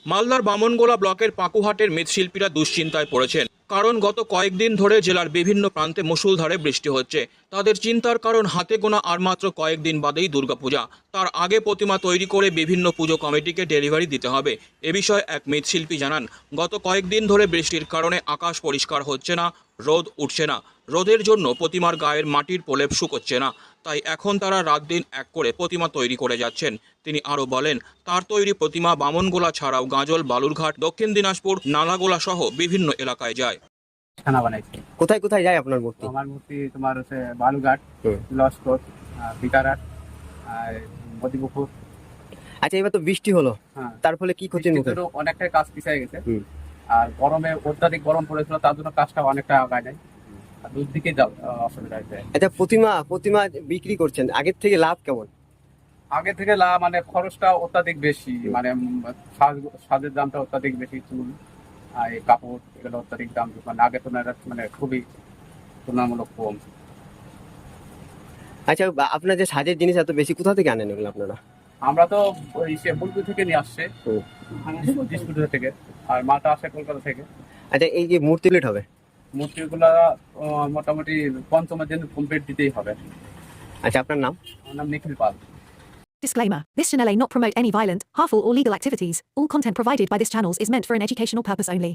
মালদার বামনগোলা ব্লকের পাকুহাটের মৃৎশিল্পীরা দুশ্চিন্তায় পড়েছেন, কারণ গত কয়েকদিন ধরে জেলার বিভিন্ন প্রান্তে মুষলধারে বৃষ্টি হচ্ছে। তাদের চিন্তার কারণ হাতে গোনা আর মাত্র কয়েকদিন বাদেই দুর্গাপূজা। তার আগে প্রতিমা তৈরি করে বিভিন্ন পুজো কমিটিকে ডেলিভারি দিতে হবে। এ বিষয়ে এক মৃৎশিল্পী জানান, গত কয়েকদিন ধরে বৃষ্টির কারণে আকাশ পরিষ্কার হচ্ছে না, রোদ উঠছে না। রোদের জন্য প্রতিমার গায়ের মাটির প্রলেপ শুকোচ্ছে না, তাই এখন তারা রাত দিন এক করে প্রতিমা তৈরি করে যাচ্ছেন। তিনি আরও বলেন, তার তৈরি প্রতিমা বামনগোলা ছাড়াও গাজল, বালুরঘাট, দক্ষিণ দিনাজপুর, নালাগোলা সহ বিভিন্ন এলাকায় যায়। খানা বানাইছি। কোথায় কোথায় যায় আপনার মূর্তি? আমার মূর্তি তোমার হচ্ছে বালুঘাট, লস্কর, বিকারাট, আর মতিপুকুর। আচ্ছা, এবার তো বৃষ্টি হলো, হ্যাঁ, তার ফলে কি ক্ষতির মুখে? বৃষ্টিতেও অনেকটাই কাজ পিছিয়ে গেছে। আর গরমে অত্যাধিক গরম পড়েছিল, তার জন্য কাজটা অনেকটা আগায় নাই। আর দুধ দিকে যাও অসুবিধা হয়েছে। আচ্ছা, প্রতিমা বিক্রি করছেন, আগের থেকে লাভ কেমন? আগে থেকে মানে খরচটা অত্যাধিক বেশি, মানে সাজের দামটা অত্যাধিক বেশি, চুল আর এই কাপড় এগুলো অত্যাধিক দাম, মানে আগে তুলনায় মানে খুবই তুলনামূলক কম। আচ্ছা, আপনার যে সাজের জিনিস এত বেশি, কোথা থেকে আনেন এগুলো আপনারা? আমরা তো ওই বুলবুল থেকে নিয়ে আসছে, ডিস্ট্রিবিউটর থেকে, আর মালটা আসে কলকাতা থেকে। আচ্ছা, এই যে মূর্তি প্লেট হবে, মূর্তিগুলা মোটামুটি পঞ্চমের দিন কমপ্লিট দিতেই হবে। আচ্ছা, আপনার নাম? আমার নাম নিখিল পাল। Disclaimer. This channel may not promote any violent, harmful or legal activities. All content provided by this channel is meant for an educational purpose only.